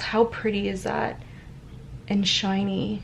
How pretty is that? And shiny.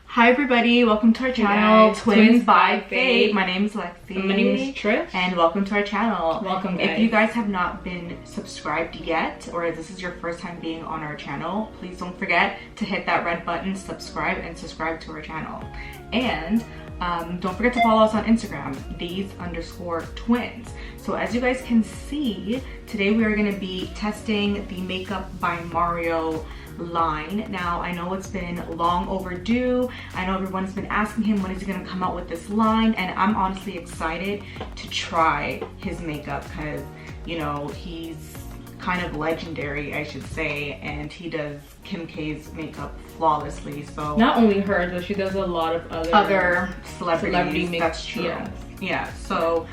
Hi everybody, welcome to our channel, Twins by Fate. My name is Lexi. My name is Trish. And welcome to our channel. Welcome, guys. If you guys have not been subscribed yet, or this is your first time being on our channel, please don't forget to hit that red button, subscribe, and subscribe to our channel. And don't forget to follow us on Instagram, these_twins. So as you guys can see, today we are going to be testing the Makeup by Mario line. Now I know it's been long overdue. I know everyone's been asking him when is he gonna come out with this line, and I'm honestly excited to try his makeup because, you know, he's kind of legendary, I should say, and he does Kim K's makeup flawlessly. So not only her, but she does a lot of other celebrity makeup. That's true. Yes. Yeah. So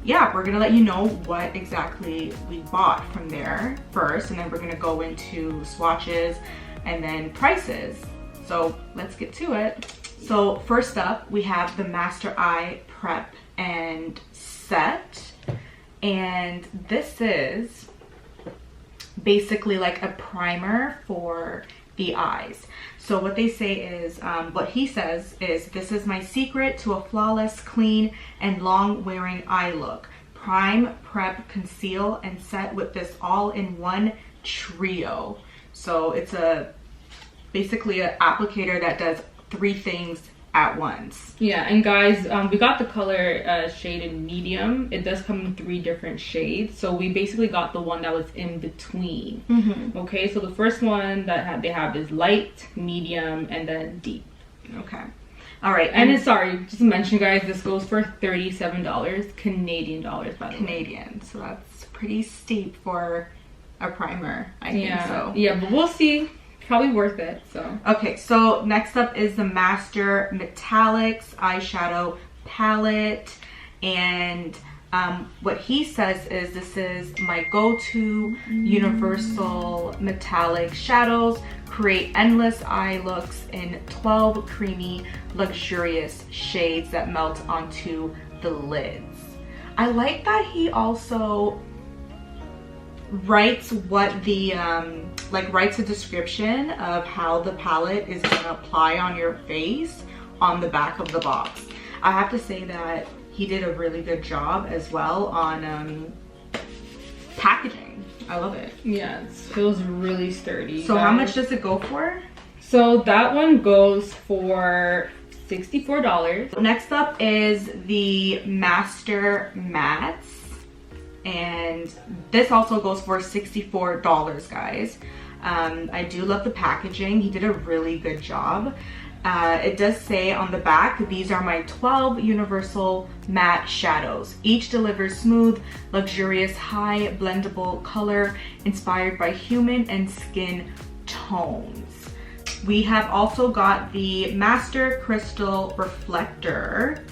yeah, we're gonna let you know what exactly we bought from there first, and then we're gonna go into swatches and then prices. So let's get to it. So first up, we have the Master Eye Prep and Set, and this is basically like a primer for the eyes. So what they say is, what he says is, this is my secret to a flawless, clean, and long-wearing eye look. Prime, prep, conceal, and set with this all-in-one trio. So it's basically an applicator that does 3 things at once. Yeah, and guys, we got the color shaded medium. It does come in 3 different shades, so we basically got the one that was in between. Okay, so the first one that they have is light, medium, and then deep. Okay, all right. And it's, sorry, just to mention, guys, this goes for $37 Canadian dollars, by the way. Canadian, so that's pretty steep for a primer, I think. So yeah, but we'll see. Probably worth it. So okay, so next up is the Master Metallics eyeshadow palette, and what he says is, this is my go-to universal metallic shadows, create endless eye looks in 12 creamy luxurious shades that melt onto the lids. I like that he also writes what the writes a description of how the palette is gonna apply on your face on the back of the box. I have to say that he did a really good job as well on packaging. I love it. Yeah, it feels really sturdy. So how much does it go for? So that one goes for $64. Next up is the Master Mattes, and this also goes for $64, guys. I do love the packaging. He did a really good job. It does say on the back, these are my 12 universal matte shadows. Each delivers smooth, luxurious, high blendable color inspired by human and skin tones. We have also got the Master Crystal Reflector,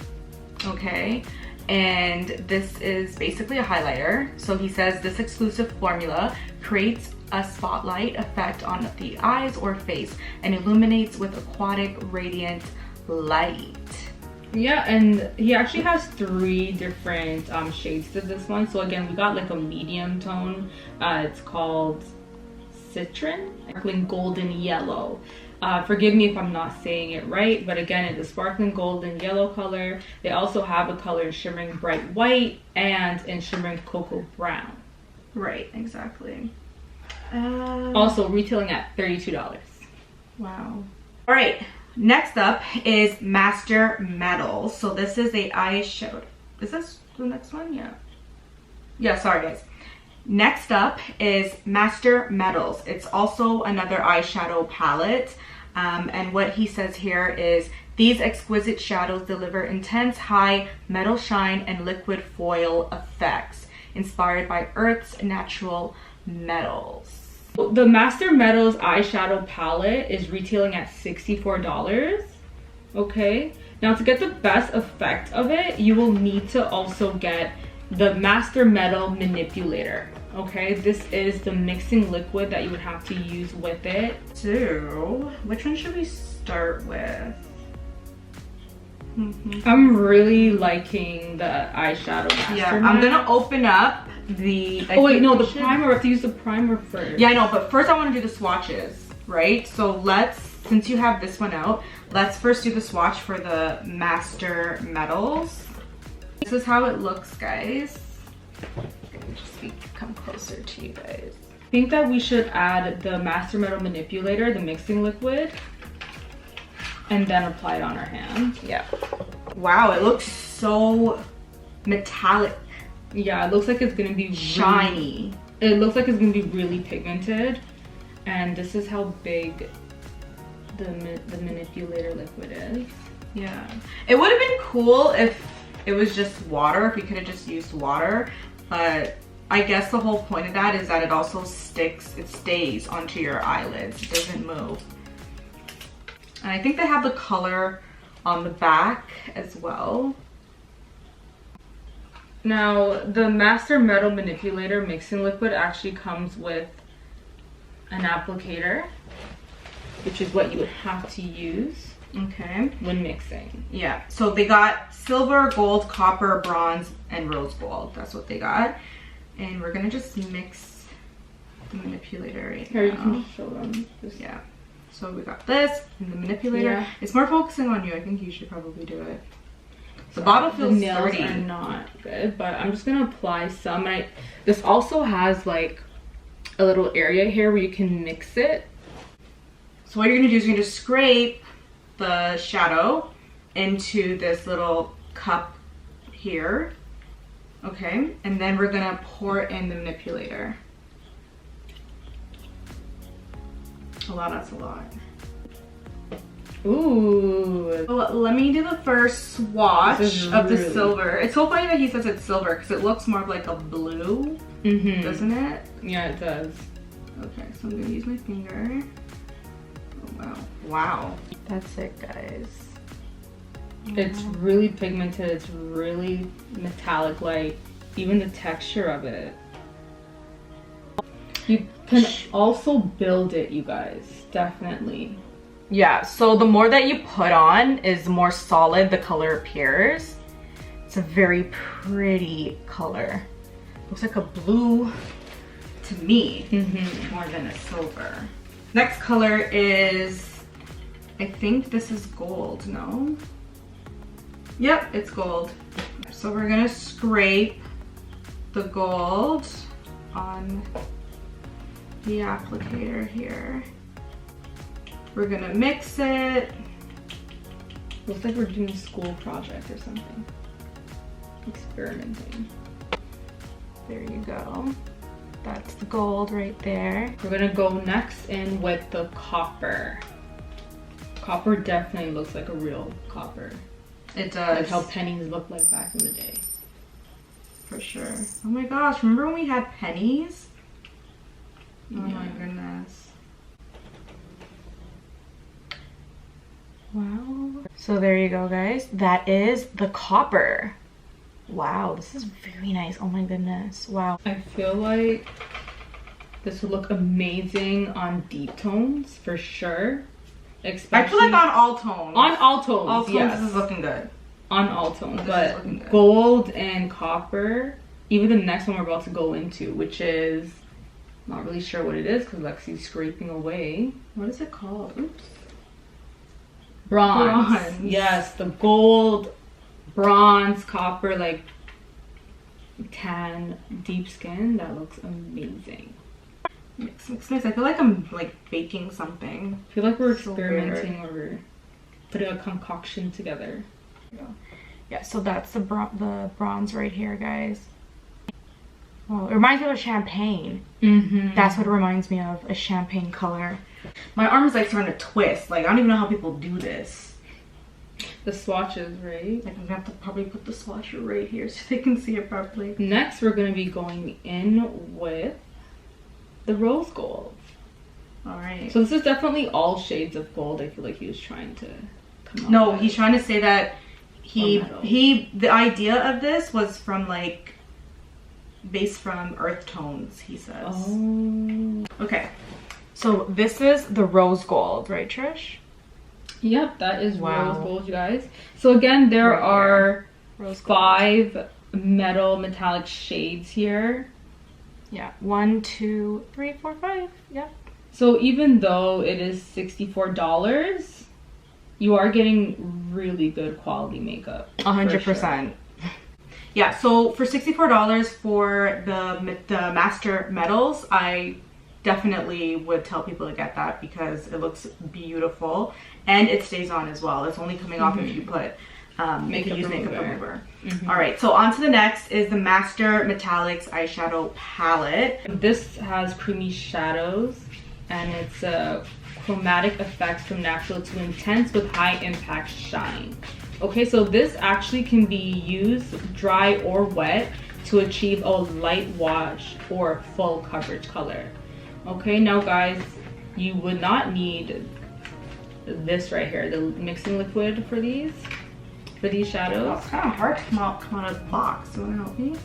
okay? And this is basically a highlighter. So he says this exclusive formula creates a spotlight effect on the eyes or face and illuminates with aquatic radiant light. Yeah, and he actually has 3 different shades to this one. So again, we got like a medium tone. It's called Citrine, sparkling golden yellow. Forgive me if I'm not saying it right, but again, it's a sparkling golden yellow color. They also have a color in shimmering bright white and in shimmering cocoa brown. Right, exactly. Also retailing at $32. Wow. All right, next up is Master Metals. So this is a eyeshadow. Is this the next one? Yeah, sorry guys. Next up is Master Metals. It's also another eyeshadow palette. And what he says here is, these exquisite shadows deliver intense high metal shine and liquid foil effects inspired by Earth's natural metals. The Master Metals eyeshadow palette is retailing at $64. Okay, now to get the best effect of it, you will need to also get the Master Metal Manipulator. Okay, this is the mixing liquid that you would have to use with it. So, which one should we start with? I'm really liking the eyeshadow master. Yeah, I'm gonna open up the... Oh wait, no, the primer. We have to use the primer first. Yeah, I know, but first I want to do the swatches, right? So let's, since you have this one out, let's first do the swatch for the Master Metals. This is how it looks, guys. Let me just come closer to you guys. I think that we should add the Master Metal Manipulator, the mixing liquid, and then apply it on our hand. Yeah. Wow, it looks so metallic. Yeah, it looks like it's gonna be shiny. It looks like it's gonna be really pigmented. And this is how big the manipulator liquid is. Yeah. It would have been cool if it was just water, if we could have just used water. But I guess the whole point of that is that it also sticks, it stays onto your eyelids. It doesn't move. And I think they have the color on the back as well. Now, the Master Metal Manipulator mixing liquid actually comes with an applicator, which is what you would have to use, okay, when mixing. Yeah, so they got silver, gold, copper, bronze, and rose gold. That's what they got. And we're gonna just mix the manipulator right Here, now. you can show them. Yeah. So we got this and the manipulator. Yeah. It's more focusing on you. I think you should probably do it. The bottle feels the nails sturdy. are not good, but I'm just gonna apply some. This also has like a little area here where you can mix it. So what you're gonna do is you're gonna scrape the shadow into this little cup here. Okay, and then we're gonna pour in the manipulator. Oh wow, that's a lot. Ooh. So let me do the first swatch of the really... silver. It's so funny that he says it's silver because it looks more of like a blue, doesn't it? Yeah, it does. Okay, so I'm gonna use my finger. Oh wow. Wow. That's it, guys. It's really pigmented, it's really metallic, like even the texture of it. You can also build it, you guys, definitely. Yeah, so the more that you put on is the more solid the color appears. It's a very pretty color. Looks like a blue to me, more than a silver. Next color is, I think this is gold, no? Yep, it's gold. So we're gonna scrape the gold on the applicator here. We're gonna mix it. Looks like we're doing a school project or something. Experimenting. There you go. That's the gold right there. We're gonna go next in with the copper. Copper definitely looks like a real copper. It does. Like how pennies looked like back in the day. For sure. Oh my gosh, remember when we had pennies? Oh Yeah. my goodness. Wow. So there you go, guys. That is the copper. Wow, this is very nice. Oh my goodness. Wow. I feel like this would look amazing on deep tones for sure. Especially I feel like on all tones. On all tones, all tones, yes. this is looking good. On all tones, This is but looking good. gold and copper, even the next one we're about to go into, which is, not really sure what it is because Lexi's scraping away. What is it called? Oops. Bronze. Bronze. Yes, the gold, bronze, copper, like tan, deep skin. That looks amazing. Mix, mix, mix. I feel like I'm like baking something. I feel like we're So experimenting or we're putting a concoction together. Yeah, so that's the bronze right here, guys. Well, it reminds me of champagne. That's what it reminds me of, a champagne color. My arm is like starting to twist. Like I don't even know how people do this. The swatches, right? Like I'm gonna have to probably put the swatcher right here so they can see it properly. Next, we're gonna be going in with the rose gold. All right. So this is definitely all shades of gold. I feel like he was trying to come up No, with. he's trying to say that the idea of this was from like based from earth tones, he says. Oh. Okay. So this is the rose gold, right, Trish? Yep, that is Wow. rose gold, you guys. So again, there Right are Rose gold. 5 metal metallic shades here. Yeah. 1, 2, 3, 4, 5. Yeah. So even though it is $64, you are getting really good quality makeup. 100%. Yeah, so for $64 for the master metals, I definitely would tell people to get that because it looks beautiful and it stays on as well. It's only coming off if you put makeup remover. All right, so on to the next is the Master Metallics eyeshadow palette. This has creamy shadows and it's chromatic effects from natural to intense with high impact shine. Okay, so this actually can be used dry or wet to achieve a light wash or full coverage color. Okay, now guys, you would not need this right here, the mixing liquid for these shadows. Oh, it's kind of hard to come out of the box. You want to help me?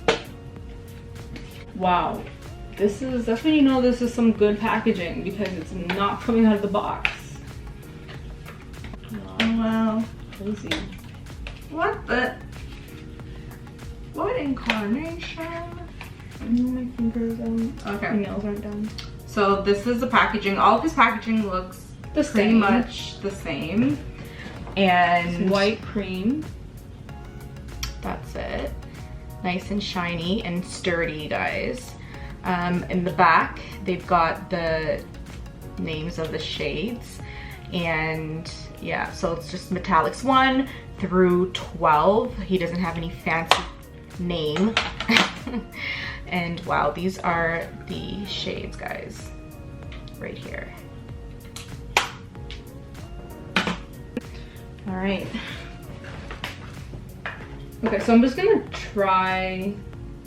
Wow, that's when you know this is some good packaging because it's not coming out of the box. Oh wow. Crazy. What incarnation? I know my fingers Okay. my nails aren't done. So this is the packaging. All of his packaging looks pretty much the same. And It's white cream. that's it. Nice and shiny and sturdy, guys. In the back, they've got the names of the shades. And yeah, so it's just metallics 1 through 12. He doesn't have any fancy name. And wow, these are the shades, guys, right here. All right. Okay, so I'm just gonna try.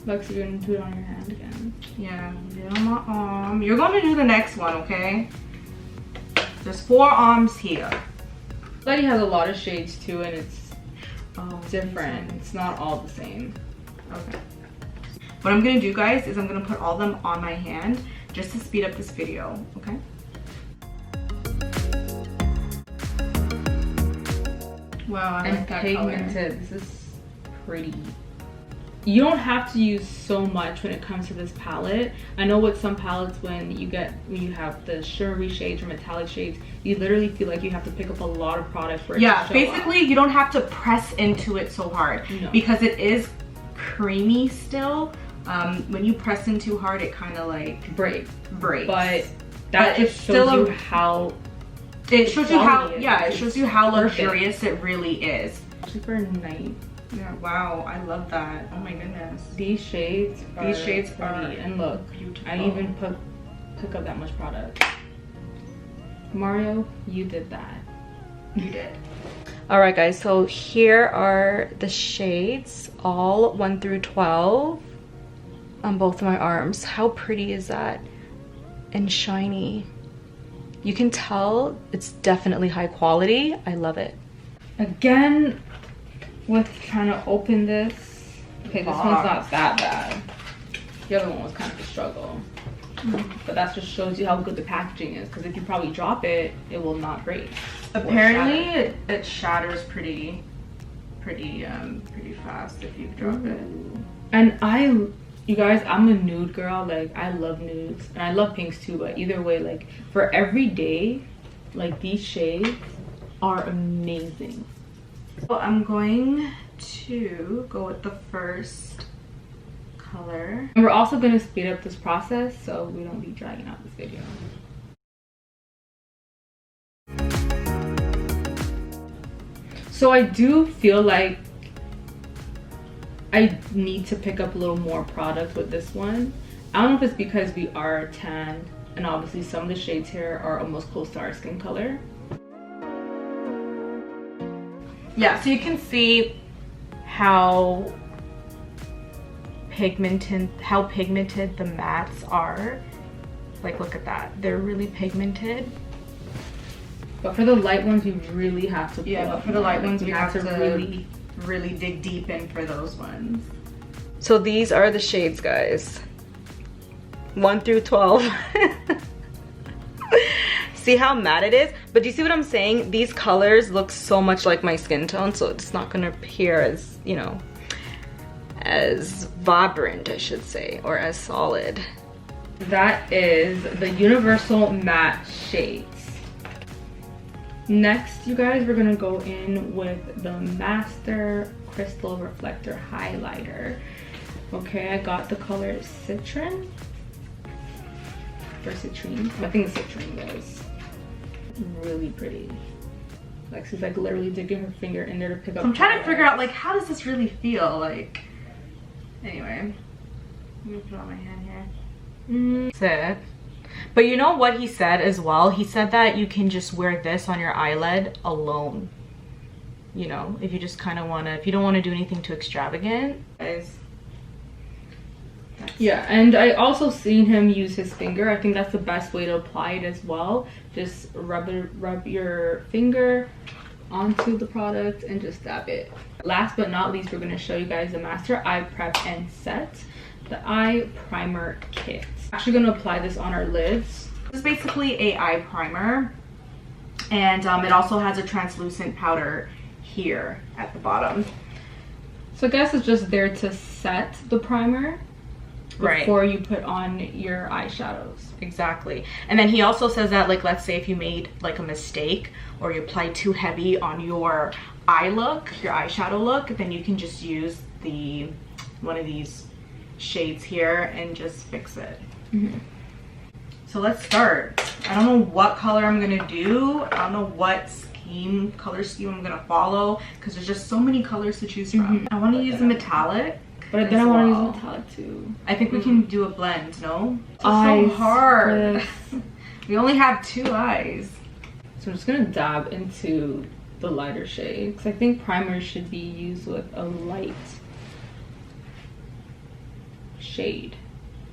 Lex, you're gonna do it on your hand again. Yeah, do it on my arm. You're gonna do the next one, okay? There's 4 arms here. Letty has a lot of shades too, and it's Oh, different. It's not all the same. Okay. What I'm gonna do, guys, is I'm gonna put all of them on my hand just to speed up this video, okay? Wow, I And like that color. pigmented. This is pretty. You don't have to use so much when it comes to this palette. I know with some palettes, when you have the shimmery shades or metallic shades, you literally feel like you have to pick up a lot of product for it to show basically up. you don't have to press into it so hard because it is creamy still. When you press in too hard, it kind of like breaks. But that But just shows you how it shows you how quality it shows you how perfect. luxurious it really is. actually for night. Yeah, wow, I love that. Oh my goodness. These shades are pretty. And look, beautiful. I didn't even pick up that much product. Mario, you did that. You did. All right, guys, so here are the shades, all 1 through 12 on both of my arms. How pretty is that? And shiny. You can tell it's definitely high quality. I love it. Again, with trying to open this. Okay, this one's not that bad. The other one was kind of a struggle. But that just shows you how good the packaging is, because if you probably drop it, it will not break. Apparently it shatters pretty fast if you drop it. And you guys, I'm a nude girl. Like, I love nudes and I love pinks too, but either way, like for every day, like these shades are amazing. So I'm going to go with the first color. And we're also going to speed up this process so we don't be dragging out this video. So I do feel like I need to pick up a little more product with this one. I don't know if it's because we are tan And obviously some of the shades here are almost close to our skin color. Yeah, so you can see how pigmented the mattes are. Like, look at that, they're really pigmented. But for the light ones, you really have to but for the light ones, we have to really dig deep in for those ones. So these are the shades, guys. 1 through 12. See how matte it is? But do you see what I'm saying? These colors look so much like my skin tone, so it's not gonna appear as, you know, as vibrant, I should say, or as solid. That is the Universal Matte Shades. Next, you guys, we're gonna go in with the Master Crystal Reflector Highlighter. Okay, I got the color Citrine. Or Citrine. I think it's Citrine, guys. Really pretty. Like, she's like literally digging her finger in there to pick up. I'm trying to figure out, like, how does this really feel? Like, anyway, let me put it on my hand here. Said. But you know what he said as well? He said that you can just wear this on your eyelid alone. You know, if you just kind of want to, if you don't want to do anything too extravagant. Guys. Yeah, and I also seen him use his finger. I think that's the best way to apply it as well. Just rub your finger onto the product and just dab it. Last but not least, we're going to show you guys the Master Eye Prep and Set, the Eye Primer Kit. I'm actually going to apply this on our lids. This is basically a eye primer, and it also has a translucent powder here at the bottom. So I guess it's just there to set the primer before you put on your eyeshadows. Exactly. And then he also says that, like, let's say if you made like a mistake or you applied too heavy on your eye look, your eyeshadow look, then you can just use one of these shades here and just fix it. So let's start. I don't know what color I'm gonna do. I don't know what color scheme I'm gonna follow, because there's just so many colors to choose from. I want to use a metallic. But then I want to use metallic too. I think we can do a blend, no? It's so hard. We only have 2 eyes. So I'm just going to dab into the lighter shade, because I think primer should be used with a light shade.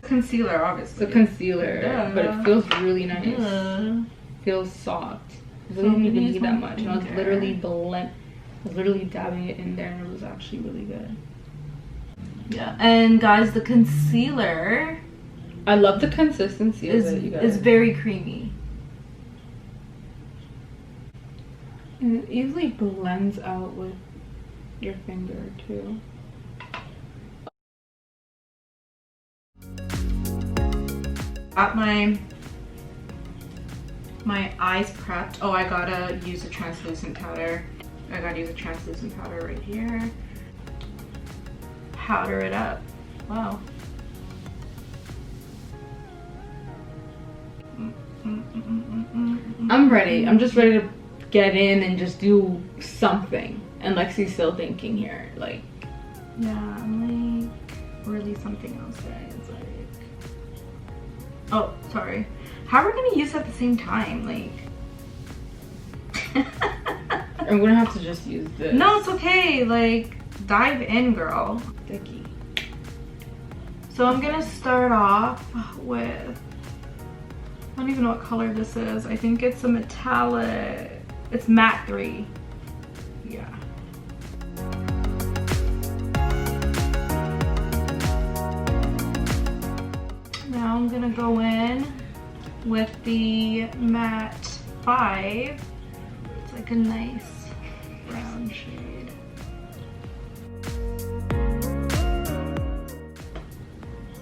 Concealer, obviously. It's a concealer, but it feels really nice. Feels soft. It doesn't even need that much. And I was literally dabbing it in there, and it was actually really good. Yeah, and guys, the concealer, I love the consistency of it, you guys. It's very creamy. And it easily blends out with your finger too. Got my eyes prepped. Oh, I gotta use a translucent powder. I gotta use a translucent powder right here. Powder it up. Wow. I'm ready. I'm just ready to get in and just do something. And Lexi's still thinking here, like. Yeah, I'm like, really something else, guys. Like, oh, sorry. How are we gonna use it at the same time? Like. I'm gonna have to just use this. No, it's okay. Like, dive in, girl. Sticky. So I'm gonna start off with, I don't even know what color this is. I think it's a metallic. It's matte 3. Yeah. Now I'm gonna go in with the matte 5. It's like a nice brown shade.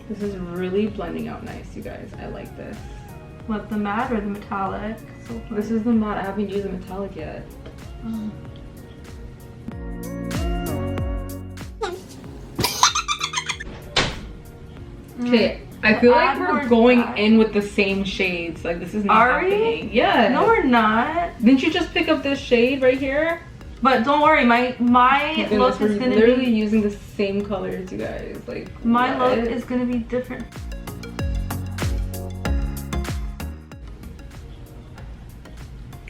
This is really blending out nice, you guys. I like this. What, the matte or the metallic? So This is the matte. I haven't used the metallic yet. Okay, I feel like we're going in with the same shades. Like, this is not happening. Yeah. No, we're not. Didn't you just pick up this shade right here? But don't worry, my look is gonna literally be using the same colors, you guys. Like, my look is gonna be different.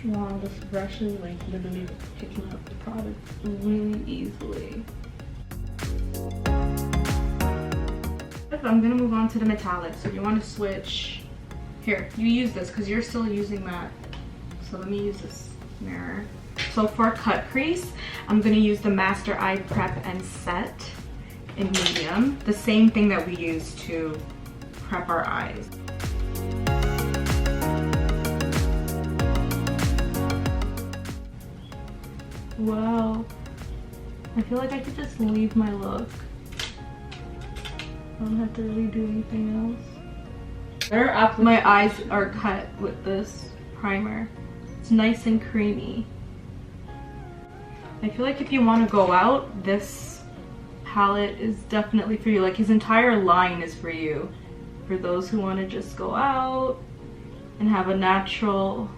Wow, this brush is like literally picking up the product really easily. I'm gonna move on to the metallic. So if you want to switch, here, you use this because you're still using that. So let me use this mirror. So for cut crease, I'm gonna use the Master Eye Prep and Set in medium. The same thing that we use to prep our eyes. Wow. I feel like I could just leave my look. I don't have to really do anything else. My eyes are cut with this primer. It's nice and creamy. I feel like if you want to go out, this palette is definitely for you. Like his entire line is for you. For those who want to just go out and have a natural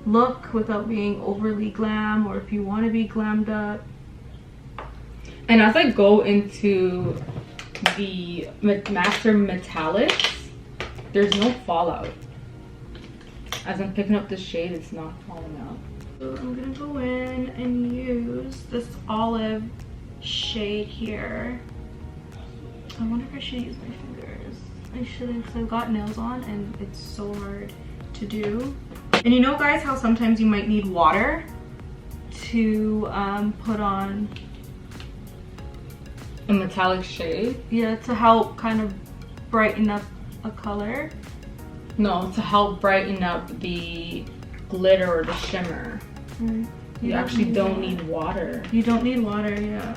look without being overly glam, or if you want to be glammed up. And as I go into the Master Metallics, there's no fallout. As I'm picking up the shade, it's not falling out. So I'm gonna go in and use this olive shade here. I wonder if I should use my fingers. I shouldn't, because I've got nails on and it's so hard to do. And you know guys how sometimes you might need water to put on A metallic shade? Yeah, to help kind of brighten up a color. No, to help brighten up the glitter or the shimmer. You actually don't need water. You don't need water, yeah.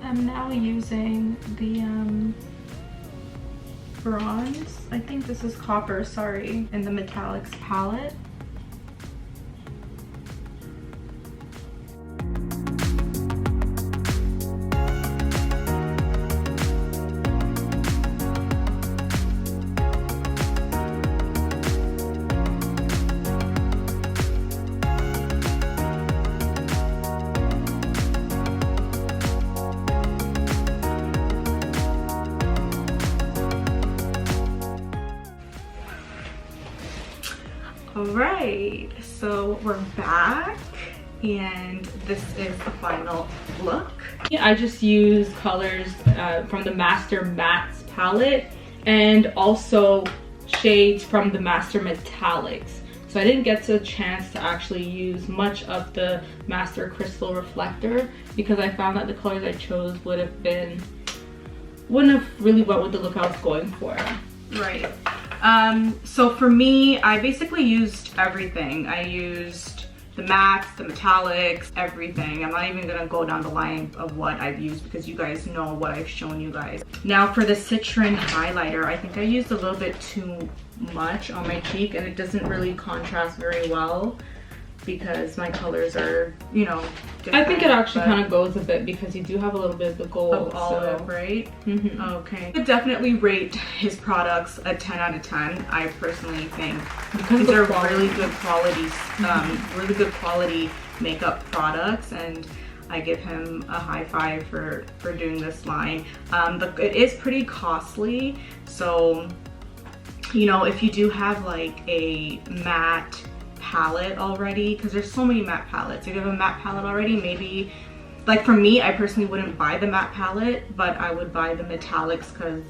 I'm now using the bronze, I think this is copper, sorry, in the metallics palette. Alright, so we're back and this is the final look. Yeah, I just use colors from the Master Mattes palette and also shades from the Master Metallics. So I didn't get a chance to actually use much of the Master Crystal Reflector because I found that the colors I chose wouldn't have really went with the look I was going for. Right. So for me, I basically used everything. I used the mattes, the metallics, everything. I'm not even gonna go down the line of what I've used because you guys know what I've shown you guys. Now for the Citrine highlighter, I think I used a little bit too much on my cheek and it doesn't really contrast very well because my colors are, you know, different. I think it actually kind of goes a bit because you do have a little bit of the gold. Of olive, so. Right? Mm-hmm. Okay. I would definitely rate his products a 10 out of 10. I personally think because these are really good quality, really good quality makeup products, and I give him a high five for doing this line. But it is pretty costly, so you know, if you do have like a matte palette already, because there's so many matte palettes. If you have a matte palette already, maybe, like for me, I personally wouldn't buy the matte palette, but I would buy the metallics because,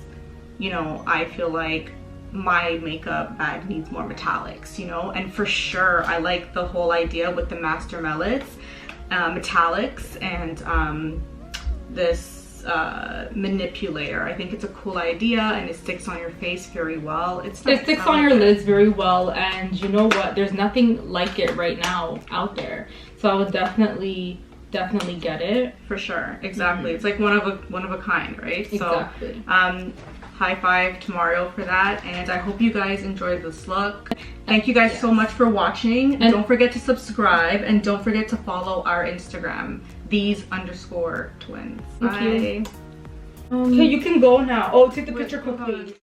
you know, I feel like my makeup bag needs more metallics, you know. And for sure, I like the whole idea with the Master Metallics and this Manipulator. I think it's a cool idea and it sticks on your face very well. It sticks on your lids very well, and you know what, there's nothing like it right now out there, so I would definitely get it for sure. Exactly. It's like one of a kind, right? Exactly. So high five to Mario for that, and I hope you guys enjoyed this look. Thank you guys so much for watching, and don't forget to subscribe and don't forget to follow our Instagram, these_twins. Thank you. Okay, you can go now. Oh, take the picture quickly.